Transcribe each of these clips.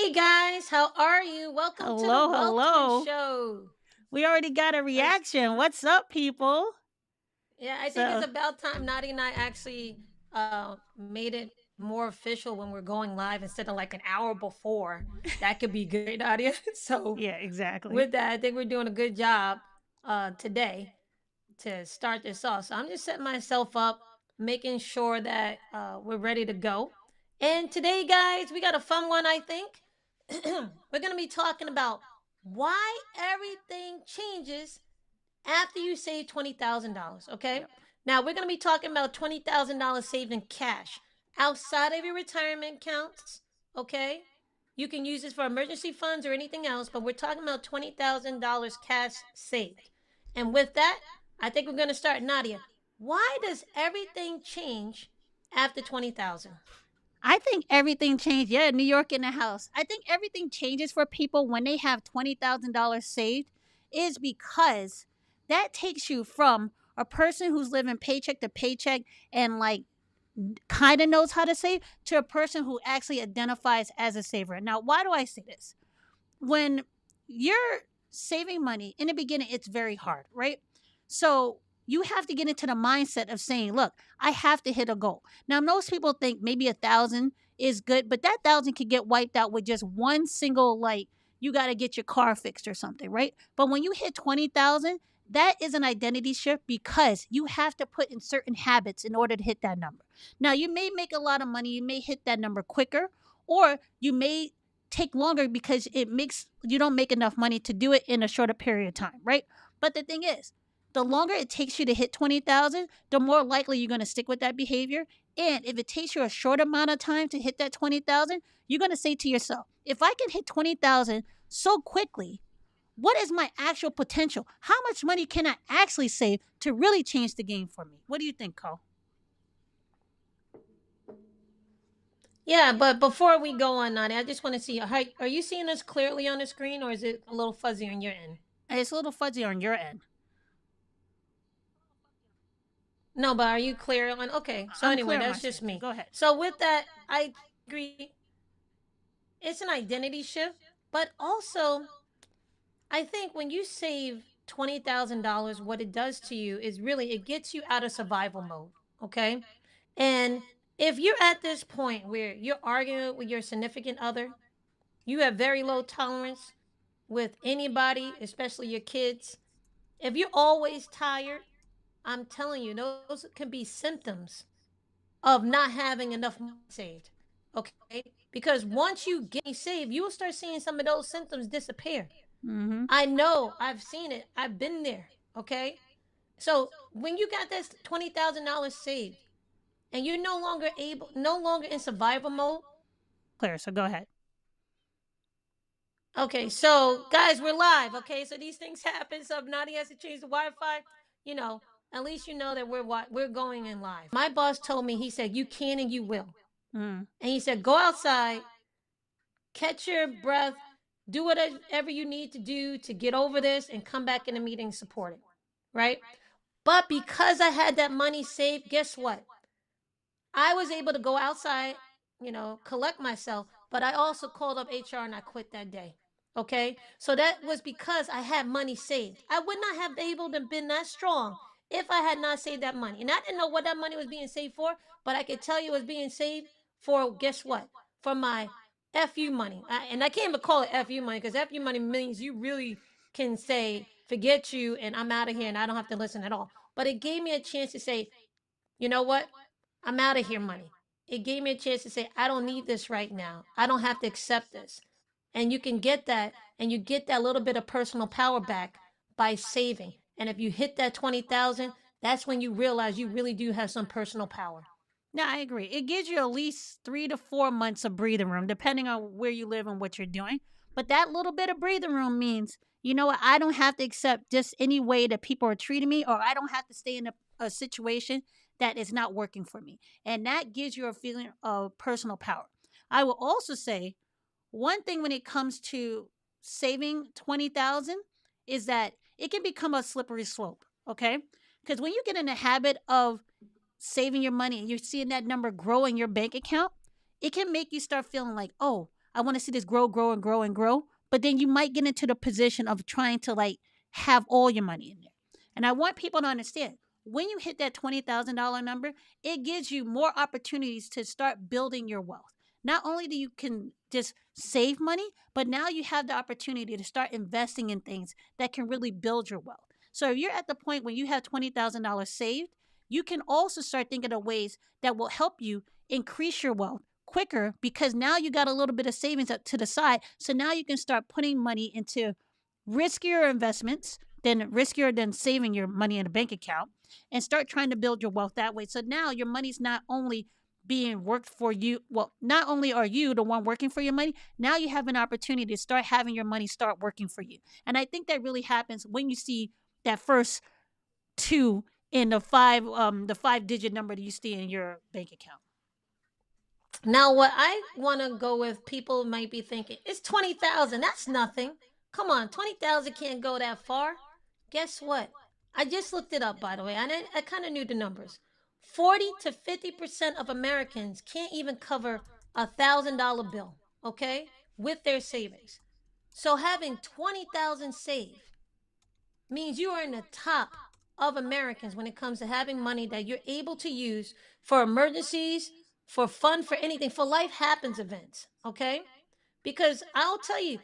Hey guys, how are you? Welcome to the Hello, Weltman hello. Show. We already got a Uh, reaction. What's up, people? yeah, I think it's So, about time Nadia and I actually made it more official when we're going live instead of like an hour before. That could be good, Nadia. So yeah, exactly. with that, I think we're doing a good job today to start this off. So I'm just setting myself up, making sure that we're ready to go. And today, guys, we got a fun one, I think. We're going to be talking about why everything changes after you save $20,000. Okay. Yep. Now, we're going to be talking about $20,000 saved in cash outside of your retirement accounts. Okay. You can use this for emergency funds or anything else, but we're talking about $20,000 cash saved. And with that, I think we're going to start. Nadia, why does everything change after 20,000? I think everything changed. Yeah, New York in the house. I think everything changes for people when they have $20,000 saved, is because that takes you from a person who's living paycheck to paycheck and like kind of knows how to save to a person who actually identifies as a saver. Now, why do I say this? When you're saving money in the beginning, it's very hard, right? So you have to get into the mindset of saying, look, I have to hit a goal. Now, most people think maybe 1,000 is good, but that 1,000 could get wiped out with just one single, like, you got to get your car fixed or something, right? But when you hit 20,000, that is an identity shift because you have to put in certain habits in order to hit that number. Now, you may make a lot of money, you may hit that number quicker, or you may take longer because it makes you don't make enough money to do it in a shorter period of time, right? But the thing is, the longer it takes you to hit 20,000, the more likely you're going to stick with that behavior. And if it takes you a short amount of time to hit that 20,000, you're going to say to yourself, if I can hit 20,000 so quickly, what is my actual potential? How much money can I actually save to really change the game for me? What do you think, Cole? Yeah, but before we go on, Nadia, I just want to see, are you seeing us clearly on the screen or is it a little fuzzy on your end? It's a little fuzzy on your end. No, but are you clear on? Okay, so I'm anyway, clear on my that's screen just too. me. Go ahead. So with that, I agree. It's an identity shift, but also I think when you save $20,000, what it does to you is really it gets you out of survival mode. Okay. And if you're at this point where you're arguing with your significant other, you have very low tolerance with anybody, especially your kids. If you're always tired, I'm telling you, those can be symptoms of not having enough money saved. Okay. Because once you get saved, you will start seeing some of those symptoms disappear. Mm-hmm. I know, I've seen it, I've been there. Okay. So when you got this $20,000 saved and you're no longer in survival mode. Clear. So go ahead. Okay, so guys, we're live. Okay, so these things happen. So if Nadia has to change the Wi-Fi, you know, at least you know that we're going in live. My boss told me, he said, you can and you will. Mm. And he said, go outside, catch your breath, do whatever you need to do to get over this and come back in the meeting and support it. Right? But because I had that money saved, guess what? I was able to go outside, collect myself, but I also called up HR and I quit that day. Okay? So that was because I had money saved. I would not have able to been that strong if I had not saved that money. And I didn't know what that money was being saved for, but I could tell you it was being saved for, guess what? For my FU money. And I can't even call it FU money because FU money means you really can say, forget you and I'm out of here and I don't have to listen at all. But it gave me a chance to say, you know what? I'm out of here, money. It gave me a chance to say, I don't need this right now. I don't have to accept this. And you can get that, and you get that little bit of personal power back by saving. And if you hit that 20,000, that's when you realize you really do have some personal power. No, I agree. It gives you at least 3 to 4 months of breathing room, depending on where you live and what you're doing. But that little bit of breathing room means, you know what, I don't have to accept just any way that people are treating me, or I don't have to stay in a situation that is not working for me. And that gives you a feeling of personal power. I will also say one thing when it comes to saving 20,000 is that it can become a slippery slope, okay? Because when you get in the habit of saving your money and you're seeing that number grow in your bank account, it can make you start feeling like, oh, I want to see this grow, grow, and grow and grow. But then you might get into the position of trying to like have all your money in there. And I want people to understand when you hit that $20,000 number, it gives you more opportunities to start building your wealth. Not only do you can just save money, but now you have the opportunity to start investing in things that can really build your wealth. So if you're at the point when you have $20,000 saved, you can also start thinking of ways that will help you increase your wealth quicker because now you got a little bit of savings up to the side. So now you can start putting money into riskier investments than riskier than saving your money in a bank account and start trying to build your wealth that way. So now your money's not only being worked for you. Well, not only are you the one working for your money, now you have an opportunity to start having your money start working for you. And I think that really happens when you see that first two in the 5 digit number that you see in your bank account. Now, what I want to go with, people might be thinking, it's 20,000. That's nothing. Come on, 20,000 can't go that far. Guess what? I just looked it up, by the way. I kind of knew the numbers. 40 to 50% of Americans can't even cover $1,000 bill, okay, with their savings. So having 20,000 saved means you are in the top of Americans when it comes to having money that you're able to use for emergencies, for fun, for anything, for life happens events, okay? Because I'll tell you,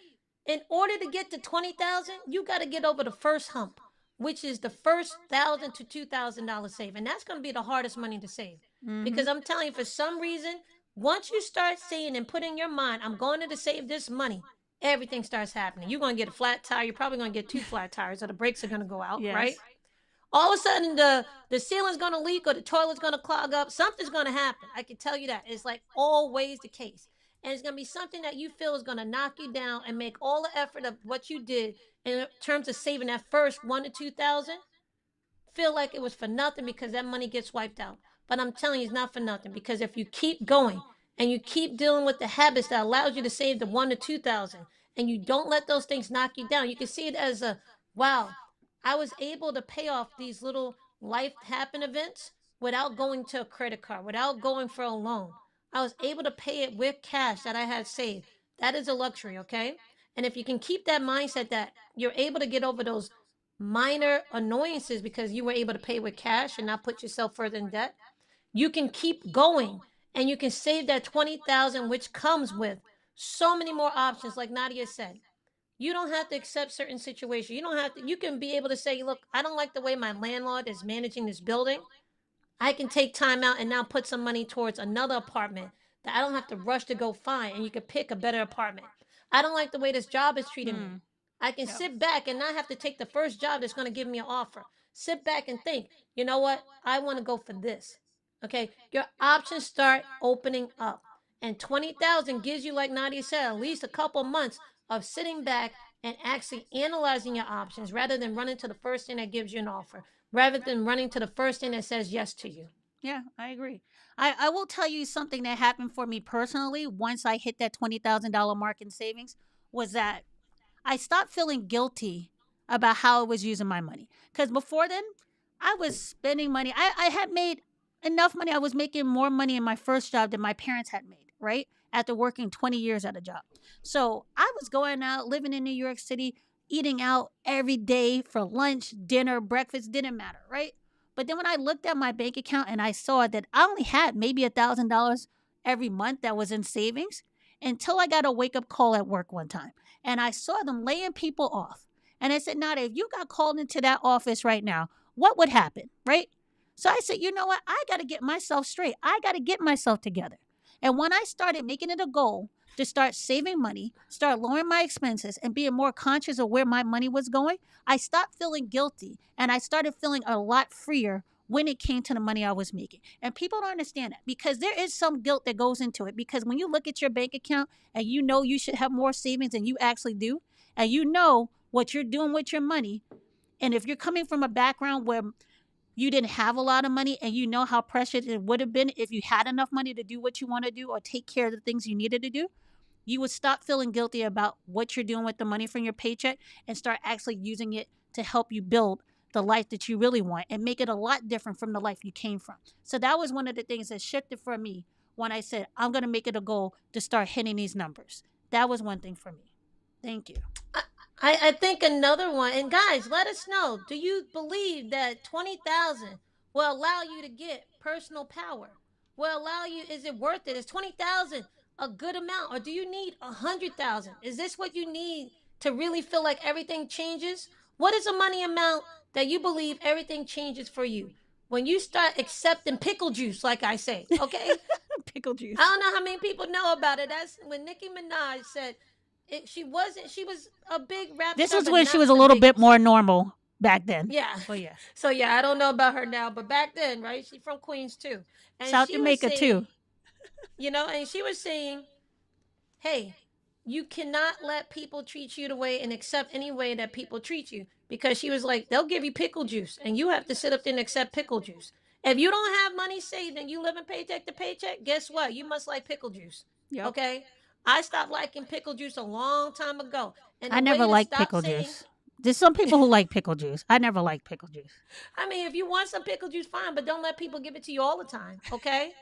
in order to get to 20,000, you got to get over the first hump, which is the first $1,000 to $2,000 save. And that's going to be the hardest money to save. Mm-hmm. Because I'm telling you, for some reason, once you start saying and put in your mind, I'm going to save this money, everything starts happening. You're going to get a flat tire. You're probably going to get two flat tires, or the brakes are going to go out, right? Yes. All of a sudden, the ceiling's going to leak or the toilet's going to clog up. Something's going to happen. I can tell you that. It's like always the case. And it's going to be something that you feel is going to knock you down and make all the effort of what you did in terms of saving that first 1 to 2,000 feel like it was for nothing because that money gets wiped out. But I'm telling you, it's not for nothing because if you keep going and you keep dealing with the habits that allows you to save the 1 to 2,000 and you don't let those things knock you down, you can see it as a wow, I was able to pay off these little life happen events without going to a credit card, without going for a loan. I was able to pay it with cash that I had saved. That is a luxury, okay? And if you can keep that mindset that you're able to get over those minor annoyances because you were able to pay with cash and not put yourself further in debt, you can keep going and you can save that 20,000, which comes with so many more options. Like Nadia said, you don't have to accept certain situations. You don't have to, you can be able to say, look, I don't like the way my landlord is managing this building. I can take time out and now put some money towards another apartment that I don't have to rush to go find, and you can pick a better apartment. I don't like the way this job is treating me. Mm. I can Yep. sit back and not have to take the first job that's going to give me an offer. Sit back and think, you know what? I want to go for this. Okay. Your options start opening up. And 20,000 gives you, like Nadia said, at least a couple months of sitting back and actually analyzing your options rather than running to the first thing that gives you an offer, rather than running to the first thing that says yes to you. Yeah, I agree. I will tell you something that happened for me personally once I hit that $20,000 mark in savings was that I stopped feeling guilty about how I was using my money. Because before then, I was spending money. I had made enough money. I was making more money in my first job than my parents had made, right? After working 20 years at a job. So I was going out, living in New York City, eating out every day for lunch, dinner, breakfast, didn't matter, right? But then when I looked at my bank account and I saw that I only had maybe $1,000 every month that was in savings until I got a wake up call at work one time and I saw them laying people off. And I said, Nada, if you got called into that office right now, what would happen? Right? So I said, you know what? I got to get myself straight. I got to get myself together. And when I started making it a goal to start saving money, start lowering my expenses, and being more conscious of where my money was going, I stopped feeling guilty and I started feeling a lot freer when it came to the money I was making. And people don't understand that because there is some guilt that goes into it. Because when you look at your bank account and you know you should have more savings than you actually do, and you know what you're doing with your money, and if you're coming from a background where you didn't have a lot of money and you know how precious it would have been if you had enough money to do what you want to do or take care of the things you needed to do, you would stop feeling guilty about what you're doing with the money from your paycheck and start actually using it to help you build the life that you really want and make it a lot different from the life you came from. So that was one of the things that shifted for me when I said, I'm going to make it a goal to start hitting these numbers. That was one thing for me. Thank you. I, I think another one, and guys, let us know. Do you believe that 20,000 will allow you to get personal power? Will allow you? Is it worth it? Is 20,000 a good amount, or do you need 100,000? Is this what you need to really feel like everything changes? What is a money amount that you believe everything changes for you when you start accepting pickle juice? Like I say, okay. Pickle I juice. don't know how many people know about it. That's when Nicki Minaj said she wasn't. She was a big rap This star, was but when she not was a the little bit biggest. more normal back then. Yeah. But yeah. So yeah, I don't know about her now, but back then, right? She's from Queens too, and South she was Jamaica saying, too. and she was saying, hey, you cannot let people treat you the way and accept any way that people treat you, because she was like, they'll give you pickle juice and you have to sit up there and accept pickle juice. If you don't have money saved and you live in paycheck to paycheck, guess what? You must like pickle juice. Yep. Okay? I stopped liking pickle juice a long time ago. And I the never way to liked stop pickle saying, juice. There's some people who like pickle juice. I never liked pickle juice. I mean, if you want some pickle juice, fine, but don't let people give it to you all the time. Okay?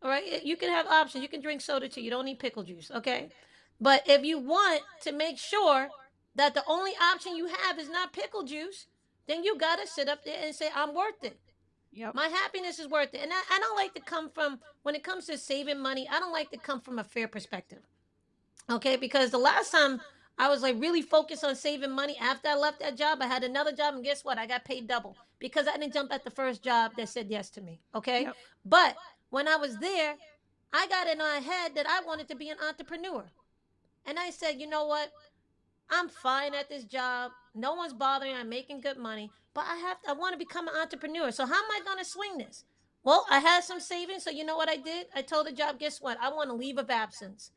All right, you can have options. You can drink soda too. You don't need pickle juice, okay? But if you want to make sure that the only option you have is not pickle juice, then you got to sit up there and say, I'm worth it. Yep. My happiness is worth it. And I don't like to come from, when it comes to saving money, I don't like to come from a fair perspective, okay? Because the last time I was like really focused on saving money after I left that job, I had another job, and guess what? I got paid double because I didn't jump at the first job that said yes to me, okay? Yep. But when I was there, I got in my head that I wanted to be an entrepreneur. And I said, you know what? I'm fine at this job. No one's bothering. I'm making good money, but I want to become an entrepreneur. So how am I going to swing this? Well, I had some savings. So you know what I did? I told the job, guess what? I want a leave of absence.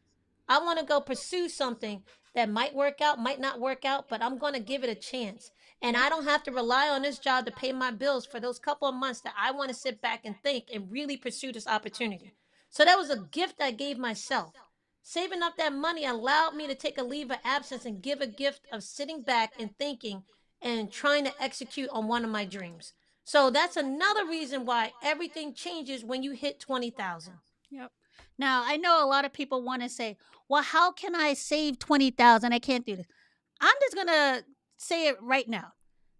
I want to go pursue something that might work out, might not work out, but I'm going to give it a chance. And Yep. I don't have to rely on this job to pay my bills for those couple of months that I want to sit back and think and really pursue this opportunity. So that was a gift I gave myself. Saving up that money allowed me to take a leave of absence and give a gift of sitting back and thinking and trying to execute on one of my dreams. So that's another reason why everything changes when you hit 20,000. Yep. Now I know a lot of people want to say, "Well, how can I save 20,000? I can't do this." I'm just gonna say it right now.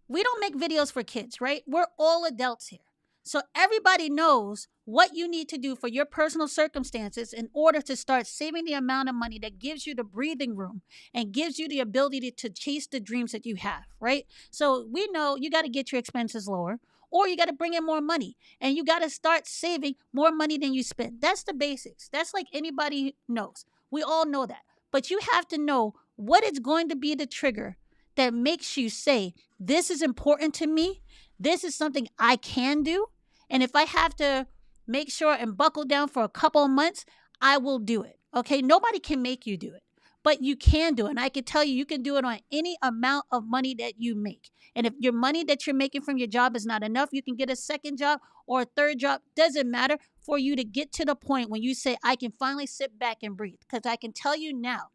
We don't make videos for kids, right? We're all adults here. So everybody knows what you need to do for your personal circumstances in order to start saving the amount of money that gives you the breathing room and gives you the ability to chase the dreams that you have, right? So we know you got to get your expenses lower or you got to bring in more money and you got to start saving more money than you spend. That's the basics. That's like anybody knows. We all know that. But you have to know what is going to be the trigger that makes you say, this is important to me. This is something I can do. And if I have to make sure and buckle down for a couple of months, I will do it. Okay. Nobody can make you do it, but you can do it. And I can tell you, you can do it on any amount of money that you make. And if your money that you're making from your job is not enough, you can get a second job or a third job. Doesn't matter for you to get to the point when you say, I can finally sit back and breathe. Because I can tell you now,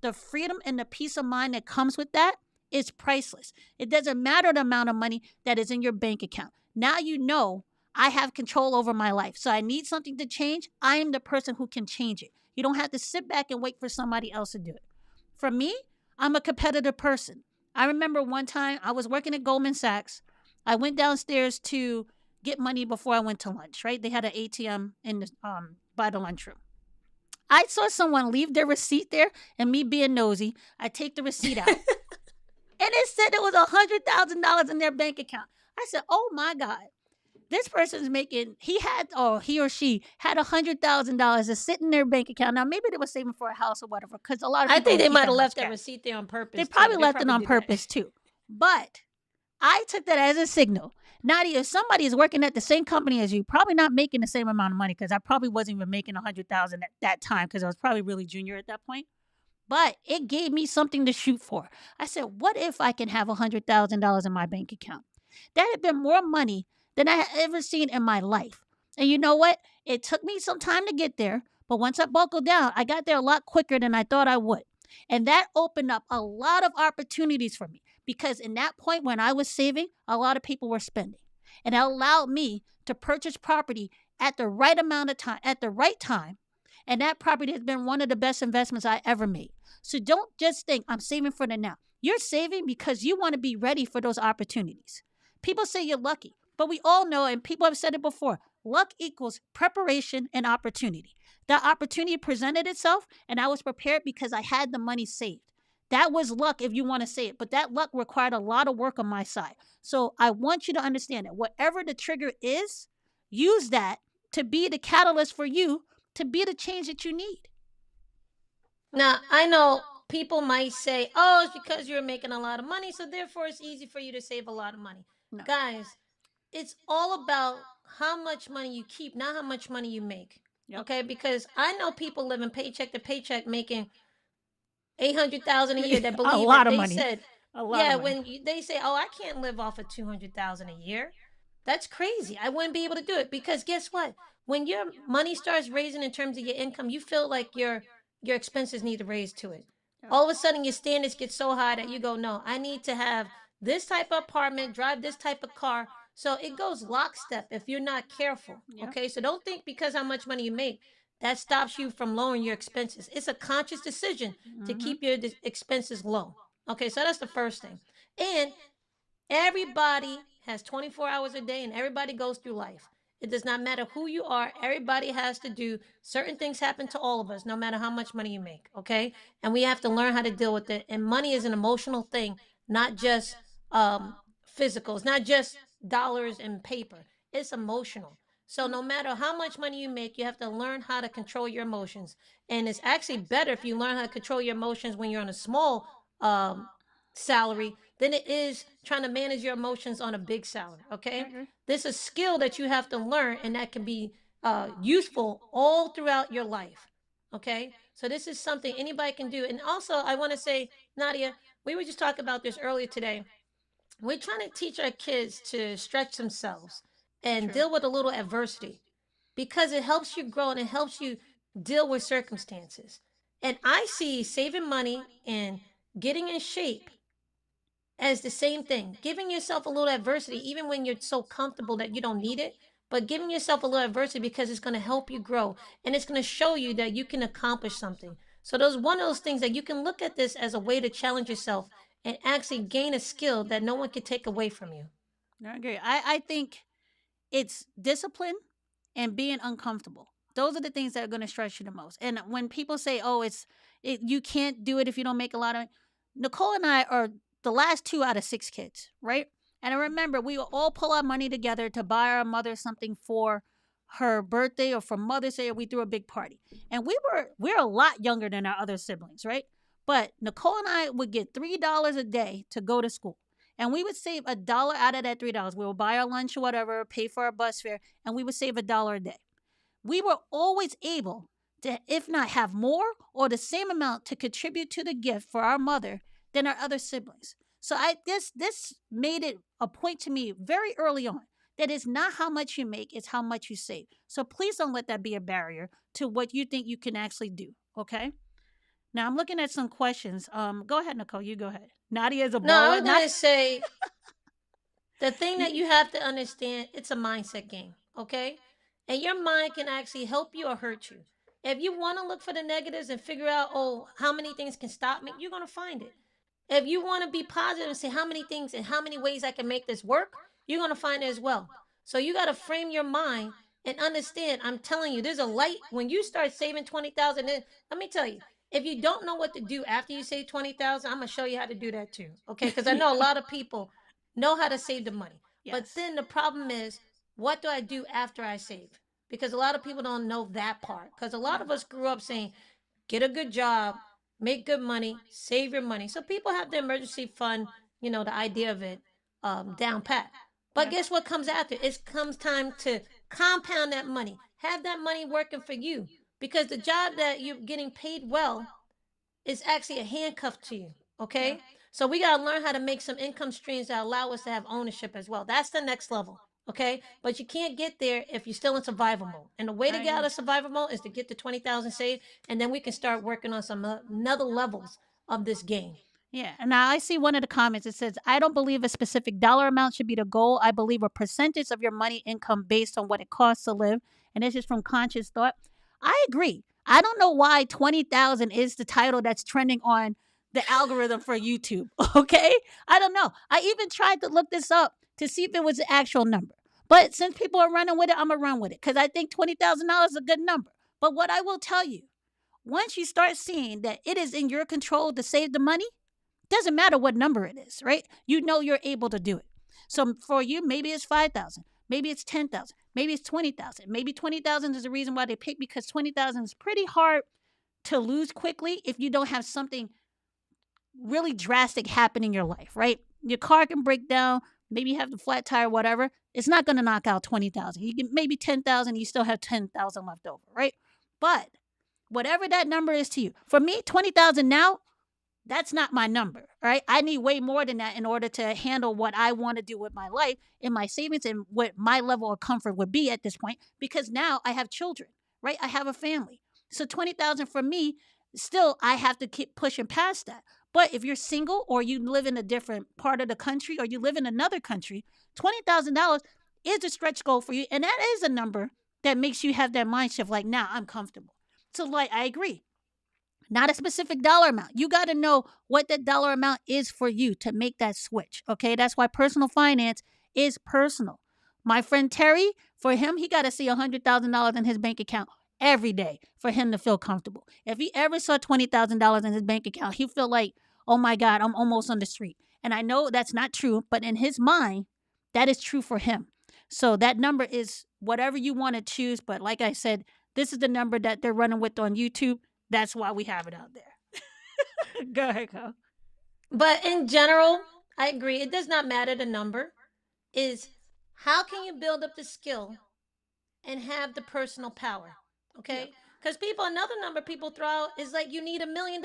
the freedom and the peace of mind that comes with that is priceless. It doesn't matter the amount of money that is in your bank account. Now you know I have control over my life. So I need something to change. I am the person who can change it. You don't have to sit back and wait for somebody else to do it. For me, I'm a competitive person. I remember one time I was working at Goldman Sachs. I went downstairs to get money before I went to lunch, right? They had an ATM in the by the lunchroom. I saw someone leave their receipt there, and me being nosy, I take the receipt out. And it said there was $100,000 in their bank account. I said, "Oh my God, this person's making." He or she had $100,000 to sit in their bank account. Now maybe they were saving for a house or whatever, because a lot of I people think don't they keep might that have much left that cash. receipt there on They purpose too. probably They left it probably on did that. purpose too. But I took that as a signal. Nadia, if somebody is working at the same company as you, probably not making the same amount of money, because I probably wasn't even making 100,000 at that time because I was probably really junior at that point. But it gave me something to shoot for. I said, what if I can have $100,000 in my bank account? That had been more money than I had ever seen in my life. And you know what? It took me some time to get there. But once I buckled down, I got there a lot quicker than I thought I would. And that opened up a lot of opportunities for me, because in that point when I was saving, a lot of people were spending. And it allowed me to purchase property at the right amount of time, at the right time, And that property has been one of the best investments I ever made. So don't just think I'm saving for the now. You're saving because you want to be ready for those opportunities. People say you're lucky, but we all know, and people have said it before, luck equals preparation and opportunity. That opportunity presented itself, and I was prepared because I had the money saved. That was luck, if you want to say it, but that luck required a lot of work on my side. So I want you to understand that whatever the trigger is, use that to be the catalyst for you to be the change that you need. Now, I know people might say, oh, it's because you're making a lot of money, so therefore it's easy for you to save a lot of money. No. Guys, it's all about how much money you keep, not how much money you make. Yep. Okay? Because I know people living paycheck to paycheck making 800,000 a year that A believe lot that of they money. said, A lot of yeah, money. when they say, oh, I can't live off of 200,000 a year. That's crazy. I wouldn't be able to do it because guess what? When your money starts raising in terms of your income, you feel like your expenses need to raise to it. Yep. All of a sudden your standards get so high that you go, no, I need to have this type of apartment, drive this type of car. So it goes lockstep if you're not careful. Yeah. Okay. So don't think because how much money you make, that stops you from lowering your expenses. It's a conscious decision to Mm-hmm. keep your expenses low. Okay. So that's the first thing. And everybody has 24 hours a day and everybody goes through life. It does not matter who you are. Everybody has to do certain things happen to all of us, no matter how much money you make. Okay. And we have to learn how to deal with it. And money is an emotional thing, not just physical. It's not just dollars and paper. It's emotional. So no matter how much money you make, you have to learn how to control your emotions. And it's actually better if you learn how to control your emotions when you're on a small salary than it is trying to manage your emotions on a big salary. I Okay. agree. This is a skill that you have to learn and that can be useful all throughout your life. Okay. So this is something anybody can do. And also, I want to say, Nadia, we were just talking about this earlier today. We're trying to teach our kids to stretch themselves and True. deal with a little adversity because it helps you grow and it helps you deal with circumstances. And I see saving money and getting in shape as the same thing. Giving yourself a little adversity, even when you're so comfortable that you don't need it, but giving yourself a little adversity because it's going to help you grow and it's going to show you that you can accomplish something. So those one of those things that you can look at this as a way to challenge yourself and actually gain a skill that no one can take away from you. I agree. I think it's discipline and being uncomfortable. Those are the things that are going to stress you the most. And when people say, "Oh, you can't do it if you don't make a lot of," Nicole and I are the last two out of six kids, right? And I remember we would all pull our money together to buy our mother something for her birthday or for Mother's Day, or we threw a big party. And we're a lot younger than our other siblings, right? But Nicole and I would get $3 a day to go to school. And we would save $1 out of that $3. We would buy our lunch or whatever, pay for our bus fare, and we would save $1 a day. We were always able to, if not have more or the same amount to contribute to the gift for our mother than our other siblings. So this made it a point to me very early on that it's not how much you make, it's how much you save. So please don't let that be a barrier to what you think you can actually do. Okay. Now I'm looking at some questions. Go ahead, Nicole. You go ahead. Nadia is a No, I baller. was Not going to say the thing that you, you have to understand, it's a mindset game, okay? And your mind can actually help you or hurt you. If you want to look for the negatives and figure out, oh, how many things can stop me, you're going to find it. If you want to be positive and say how many things and how many ways I can make this work, you're going to find it as well. So you got to frame your mind and understand. I'm telling you, there's a light when you start saving 20,000. Let me tell you, if you don't know what to do after you save 20,000, I'm going to show you how to do that too. Okay? Because I know a lot of people know how to save the money. But yes. then the problem is, what do I do after I save? Because a lot of people don't know that part. Because a lot Yeah. of us grew up saying, get a good job, make good money, save your money. So people have the emergency fund, the idea of it down pat. But Yeah. guess what comes after? It comes time to compound that money. Have that money working for you. Because the job that you're getting paid well is actually a handcuff to you. Yeah. Okay. So we got to learn how to make some income streams that allow us to have ownership as well. That's the next level. Okay. But you can't get there if you're still in survival mode. And the way to I get out agree. of survival mode is to get to 20,000 saved. And then we can start working on some another levels of this game. Yeah. And now I see one of the comments. It says, I don't believe a specific dollar amount should be the goal. I believe a percentage of your money income based on what it costs to live. And this is from Conscious Thought. I agree. I don't know why 20,000 is the title that's trending on the algorithm for YouTube. Okay. I don't know. I even tried to look this up to see if it was the actual number. But since people are running with it, I'm going to run with it because I think $20,000 is a good number. But what I will tell you, once you start seeing that it is in your control to save the money, doesn't matter what number it is, right? You know you're able to do it. So for you, maybe it's 5,000, maybe it's 10,000, maybe it's 20,000. Maybe 20,000 is the reason why they pick because 20,000 is pretty hard to lose quickly if you don't have something really drastic happen in your life, right? Your car can break down, maybe you have the flat tire, whatever. It's not going to knock out 20,000. You can maybe 10,000, you still have 10,000 left over, right? But whatever that number is to you, for me, 20,000 now, that's not my number, right? I need way more than that in order to handle what I want to do with my life and my savings and what my level of comfort would be at this point because now I have children, right? I have a family. So 20,000 for me, still I have to keep pushing past that. But if you're single or you live in a different part of the country or you live in another country, $20,000 is a stretch goal for you and that is a number that makes you have that mind shift like, now I'm comfortable. So like I agree, not a specific dollar amount. You got to know what that dollar amount is for you to make that switch. Okay. That's why personal finance is personal. My friend Terry, for him, he got to see $100,000 in his bank account every day for him to feel comfortable. If he ever saw $20,000 in his bank account, he feel like, oh my God, I'm almost on the street. And I know that's not true, but in his mind, that is true for him. So that number is whatever you want to choose. But like I said, this is the number that they're running with on YouTube. That's why we have it out there. Go ahead, go. But in general, I agree. It does not matter the number. Is how can you build up the skill and have the personal power? Yeah. Okay? Because people, another number people throw out is like you need $1 million.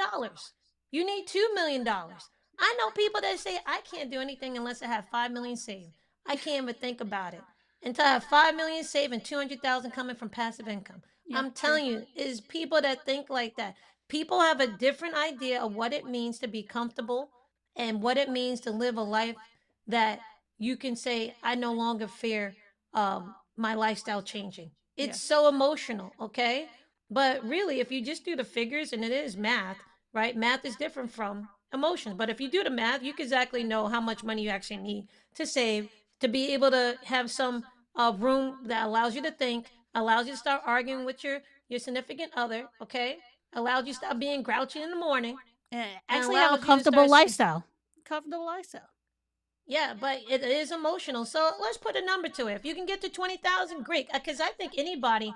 You need $2 million. I know people that say I can't do anything unless I have 5 million saved. I can't even think about it until I have 5 million saved and 200,000 coming from passive income. Yeah, I'm true. telling you, is people that think like that. People have a different idea of what it means to be comfortable and what it means to live a life that you can say I no longer fear my lifestyle changing. Yeah. It's so emotional, okay? But really, if you just do the figures, and it is math, right? Math is different from emotions. But if you do the math, you can exactly know how much money you actually need to save to be able to have some room that allows you to think, allows you to start arguing with your significant other, okay? Allows you to stop being grouchy in the morning, And and actually have a allows you to comfortable start saying, lifestyle. Comfortable lifestyle. yeah, but it is emotional. So let's put a number to it. If you can get to 20,000, great. Because I think anybody,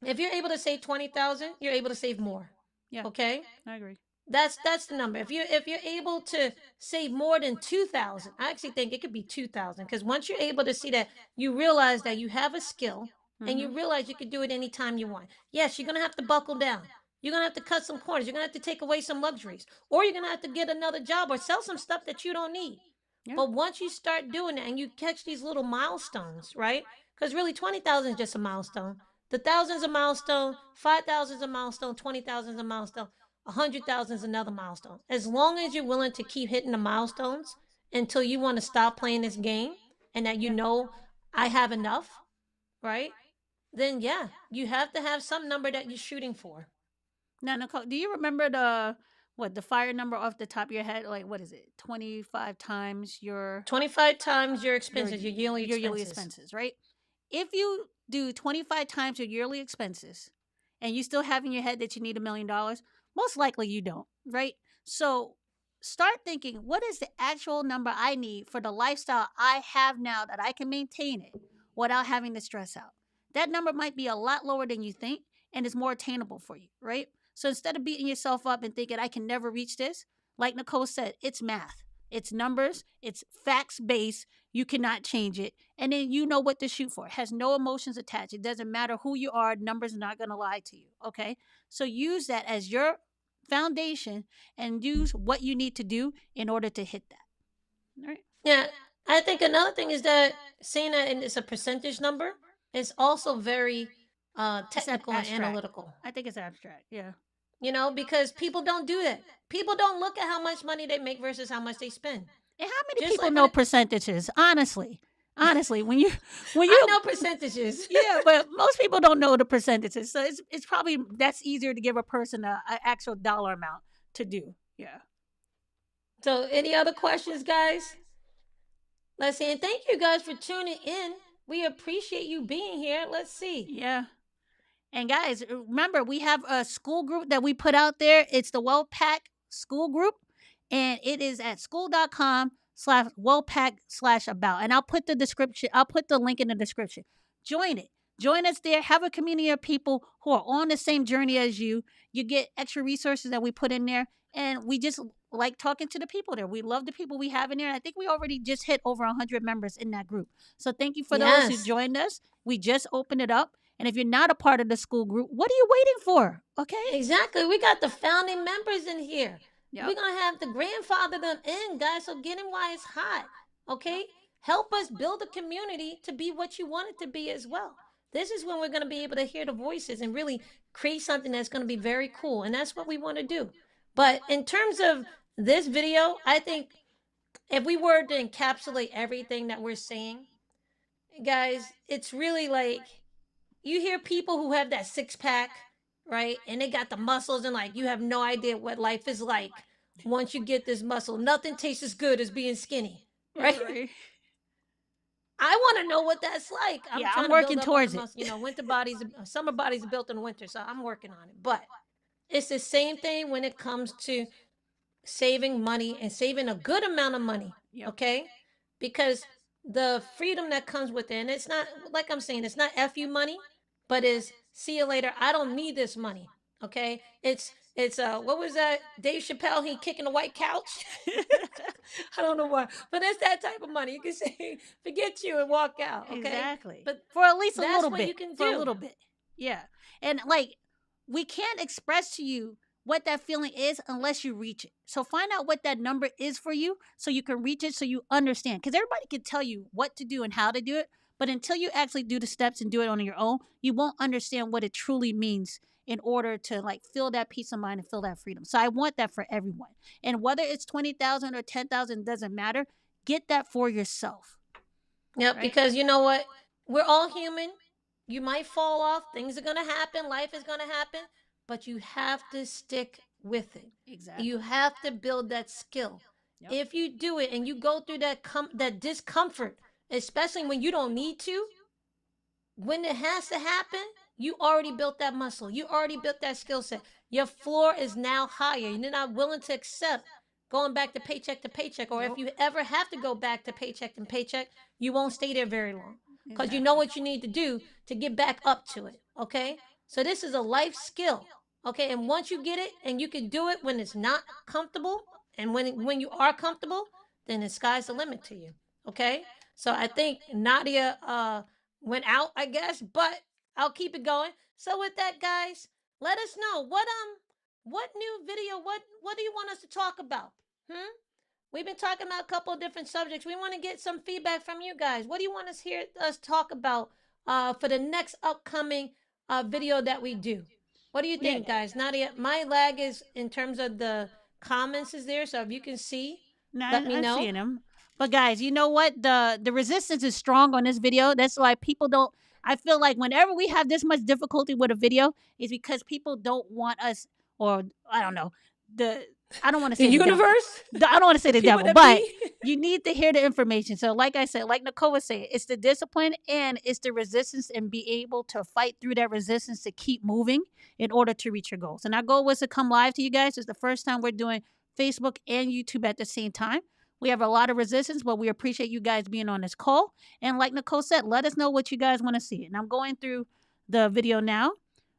if you're able to save 20,000, you're able to save more. Yeah, Okay, I agree. that's the number. If you're able to save more than 2,000, I actually think it could be 2,000. Because once you're able to see that, you realize that you have a skill, and you Mm-hmm. realize you can do it anytime you want. Yes, you're gonna have to buckle down. You're gonna have to cut some corners. You're gonna have to take away some luxuries, or you're gonna have to get another job or sell some stuff that you don't need. Yeah. But once you start doing it and you catch these little milestones, right? Because really, 20,000 is just a milestone. The thousand's a milestone. 5,000 is a milestone. 20,000 is a milestone. 100,000 is another milestone. As long as you're willing to keep hitting the milestones until you want to stop playing this game and that you Yeah. know I have enough, right? Then yeah, you have to have some number that you're shooting for. Now, Nicole, do you remember the fire number off the top of your head? Like, what is it? 25 times 25 times your your expenses, your yearly your yearly expenses. expenses, right? If you do 25 times your yearly expenses and you still have in your head that you need $1 million, most likely you don't, right? So start thinking, what is the actual number I need for the lifestyle I have now that I can maintain it without having to stress out? That number might be a lot lower than you think and is more attainable for you, right? So instead of beating yourself up and thinking I can never reach this, like Nicole said, it's math. It's numbers, it's facts based. You cannot change it. And then you know what to shoot for. It has no emotions attached. It doesn't matter who you are, numbers are not going to lie to you. Okay. So use that as your foundation and use what you need to do in order to hit that. All right. Yeah, I think another thing is that saying that it's a percentage number is also very It's not technical and abstract. analytical. I think it's abstract. Yeah. Because people don't do that. People don't look at how much money they make versus how much they spend. And how many Just people like know percentages? Honestly. Honestly, when I you know percentages. yeah, but most people don't know the percentages, so it's probably that's easier to give a person a actual dollar amount to do. Yeah, So, any other questions, guys? Let's see. And thank you guys for tuning in. We appreciate you being here. Let's see. yeah. And guys, remember we have a school group that we put out there. It's the WellPack School Group, and it is at school.com/wellpack/about. And I'll put the description. I'll put the link in the description. Join it. Join us there. Have a community of people who are on the same journey as you. You get extra resources that we put in there, and we just like talking to the people there. We love the people we have in there. And I think we already just hit over 100 members in that group. So thank you for those who Yes. joined us. We just opened it up. And if you're not a part of the school group, what are you waiting for? Okay? Exactly. We got the founding members in here. Yep. We're going to have the grandfather them in, guys. So get in while it's hot. Yep. Okay? Help us build a community to be what you want it to be as well. This is when we're going to be able to hear the voices and really create something that's going to be very cool. And that's what we want to do. But in terms of this video, I think if we were to encapsulate everything that we're saying, guys, it's really like you hear people who have that six pack, right? And they got the muscles, and like you have no idea what life is like once you get this muscle. Nothing tastes as good as being skinny, Yeah, right? right. I want to know what that's like. I'm Yeah, I'm trying to build working up on the towards it. muscle. Winter bodies, summer bodies are built in the winter, so I'm working on it. But it's the same thing when it comes to saving money and saving a good amount of money, Yep. okay? Because the freedom that comes with it, and it's not like I'm saying, it's not FU money, but is see you later. I don't need this money, okay? It's what was that? Dave Chappelle, he kicking the white couch. I don't know why, but it's that type of money. You can say forget you and walk out, okay? Exactly. But For at least a that's little what bit. you can For a do. little bit. Yeah. And like we can't express to you what that feeling is unless you reach it. So find out what that number is for you so you can reach it so you understand. Because everybody can tell you what to do and how to do it. But until you actually do the steps and do it on your own, you won't understand what it truly means in order to like feel that peace of mind and feel that freedom. So I want that for everyone. And whether it's 20,000 or 10,000 doesn't matter. Get that for yourself. Yep, Right? because you know what? We're all human. You might fall off. Things are going to happen. Life is going to happen. But you have to stick with it. You Exactly. have to build that skill. Yep. If you do it and you go through that discomfort, especially when you don't need to, when it has to happen, you already built that muscle. You already built that skill set. Your floor is now higher. You're not willing to accept going back to paycheck. Or if Nope. you ever have to go back to paycheck, you won't stay there very long because you know Exactly. what you need to do to get back up to it. Okay. So this is a life skill. Okay. And once you get it and you can do it when it's not comfortable and when you are comfortable, then the sky's the limit to you. Okay. So I think Nadia went out, I guess, but I'll keep it going. So with that, guys, let us know what new video, what do you want us to talk about? Hmm? We've been talking about a couple of different subjects. We want to get some feedback from you guys. What do you want us hear us talk about for the next upcoming video that we do? What do you Yeah. think, guys? Nadia, my lag is in terms of the comments is there, so if you can see, No, let me I've know. seen him. But guys, you know what? The resistance is strong on this video. That's why people don't. I feel like whenever we have this much difficulty with a video, is because people don't want us, or I don't know. The I don't want to The say the devil. universe, I don't want to say the the people devil, that but be. you need to hear the information. So, like I said, like Nicole was saying, it's the discipline and it's the resistance and be able to fight through that resistance to keep moving in order to reach your goals. And our goal was to come live to you guys. It's the first time we're doing Facebook and YouTube at the same time. We have a lot of resistance, but we appreciate you guys being on this call. And like Nicole said, let us know what you guys want to see. And I'm going through the video now.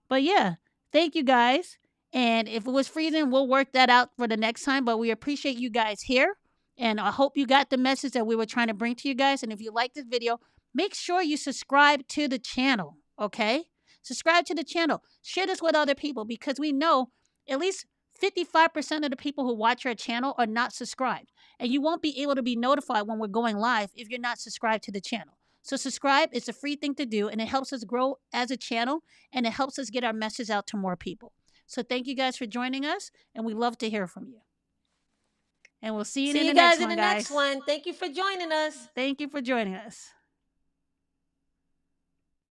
But yeah, thank you guys. And if it was freezing, we'll work that out for the next time. But we appreciate you guys here. And I hope you got the message that we were trying to bring to you guys. And if you like this video, make sure you subscribe to the channel. Okay? Subscribe to the channel. Share this with other people because we know at least 55% of the people who watch our channel are not subscribed. And you won't be able to be notified when we're going live if you're not subscribed to the channel. So subscribe, it's a free thing to do, and it helps us grow as a channel, and it helps us get our message out to more people. So thank you guys for joining us, and we love to hear from you. And we'll see you See in you the guys next in one, the next guys. one. Thank you for joining us. Thank you for joining us.